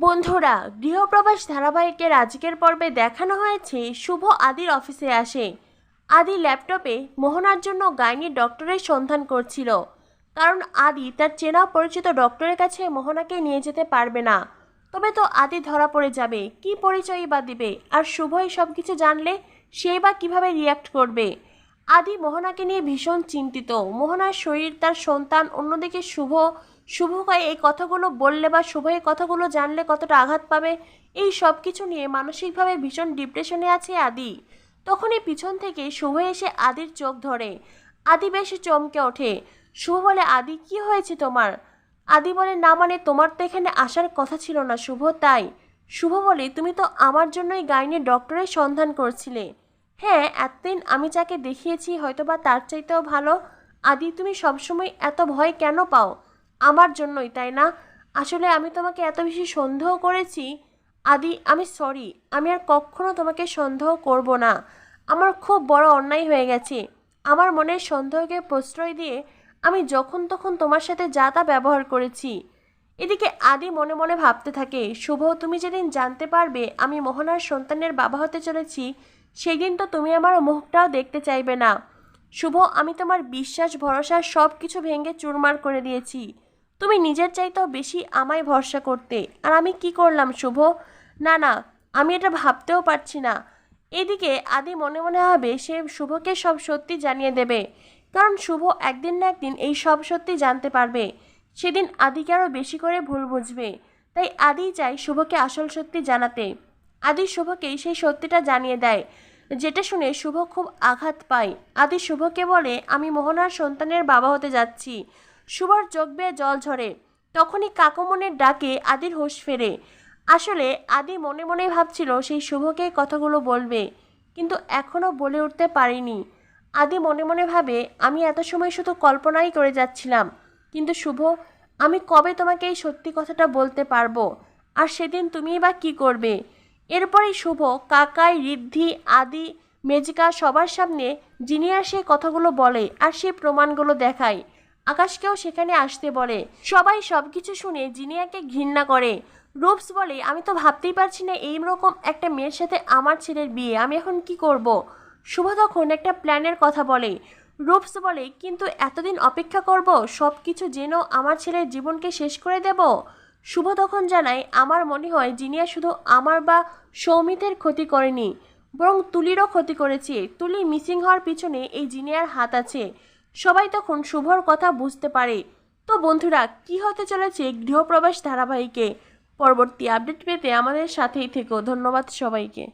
বন্ধুরা, গৃহপ্রবেশ ধারাবাহিকের আজকের পর্বে দেখানো হয়েছে শুভ আদির অফিসে আসে। আদি ল্যাপটপে মোহনার জন্য গাইনি ডক্টরের সন্ধান করছিল, কারণ আদি তার চেনা পরিচিত ডক্টরের কাছে মোহনাকে নিয়ে যেতে পারবে না। তবে তো আদি ধরা পড়ে যাবে, কি পরিচয়ই বা দিবে, আর শুভই সব কিছু জানলে সেই বা কীভাবে রিয়্যাক্ট করবে। আদি মোহনাকে নিয়ে ভীষণ চিন্তিত। মোহনার শরীর, তার সন্তান, অন্যদিকে শুভকে এই কথাগুলো বললে বা শুভ এই কথাগুলো জানলে কতটা আঘাত পাবে, এই সব কিছু নিয়ে মানসিকভাবে ভীষণ ডিপ্রেশনে আছে আদি। তখনই পিছন থেকে শুভ এসে আদির চোখ ধরে। আদি বেশ চমকে ওঠে। শুভ বলে, আদি কি হয়েছে তোমার? আদি বলে, না মানে তোমার তো এখানে আসার কথা ছিল না শুভ, তাই। শুভ বলে, তুমি তো আমার জন্যই গাইনি ডক্টরের সন্ধান করছিলে। হ্যাঁ, এতদিন আমি যাকে দেখিয়েছি হয়তোবা তার চাইতেও ভালো। আদি, তুমি সবসময় এত ভয় কেন পাও? আমার জন্যই, তাই না? আসলে আমি তোমাকে এত বেশি সন্দেহ করেছি। আদি, আমি সরি, আমি আর কখনো তোমাকে সন্দেহ করব না। আমার খুব বড় অন্যায় হয়ে গেছে। আমার মনের সন্দেহকে প্রশ্রয় দিয়ে আমি যখন তখন তোমার সাথে যা তা ব্যবহার করেছি। এদিকে আদি মনে মনে ভাবতে থাকে, শুভ, তুমি যেদিন জানতে পারবে আমি মোহনার সন্তানের বাবা হতে চলেছি, সেই দিন তো তুমি আমার মুখটাও দেখতে চাইবে না। শুভ, আমি তোমার বিশ্বাস ভরসা সব কিছু ভেঙে চুরমার করে দিয়েছি। তুমি নিজের চাইতেও বেশি আমায় ভরসা করতে, আর আমি কি করলাম শুভ? না না, আমি এটা ভাবতেও পারছি না। এদিকে আদি মনে মনে ভাবে সে শুভকে সব সত্যি জানিয়ে দেবে, কারণ শুভ একদিন না একদিন এই সব সত্যি জানতে পারবে। সেদিন আদিকে আরও বেশি করে ভুল বুঝবে। তাই আদি চায় শুভকে আসল সত্যি জানাতে। আদি শুভকে সেই সত্যিটা জানিয়ে দেয়, যেটা শুনে শুভ খুব আঘাত পায়। আদি শুভকে বলে, আমি মোহনার সন্তানের বাবা হতে যাচ্ছি। শুভর চোখ বেয়ে জল ঝরে। তখনই কাকুমনের ডাকে আদির হুঁশ ফেরে। আসলে আদি মনে মনে ভাবছিল সেই শুভকে কথাগুলো বলবে, কিন্তু এখনও বলে উঠতে পারিনি। আদি মনে মনে ভাবে, আমি এত সময় শুধু কল্পনাই করে যাচ্ছিলাম। কিন্তু শুভ, আমি কবে তোমাকে এই সত্যি কথাটা বলতে পারবো? আর সেদিন তুমিই বা কী করবে? এরপরেই শুভ কাকাই, ঋদ্ধি, আদি, মেজিকা সবার সামনে জিনিয়ার সেই কথাগুলো বলে আর সেই প্রমাণগুলো দেখায়। আকাশকেও সেখানে আসতে বলে। সবাই সব কিছু শুনে জিনিয়াকে ঘৃণা করে। রূপস বলে, আমি তো ভাবতেই পারছি না এইরকম একটা মেয়ের সাথে আমার ছেলের বিয়ে, আমি এখন কি করব? শুভ তখন একটা প্ল্যানের কথা বলে। রূপস বলে, কিন্তু এতদিন অপেক্ষা করব সব কিছু জেনেও আমার ছেলের জীবনকে শেষ করে দেব? শুভ তখন জানায়, আমার মনে হয় জিনিয়া শুধু আমার বা সৌমিতের ক্ষতি করেনি, বরং তুলিরও ক্ষতি করেছে। তুলি মিসিং হওয়ার পিছনে এই জিনিয়ার হাত আছে। সবাই তখন শুভর কথা বুঝতে পারে। তো বন্ধুরা, কি হতে চলেছে গৃহপ্রবেশ ধারাবাহিকে? পরবর্তী আপডেট পেতে আমাদের সাথেই থেকো। ধন্যবাদ সবাইকে।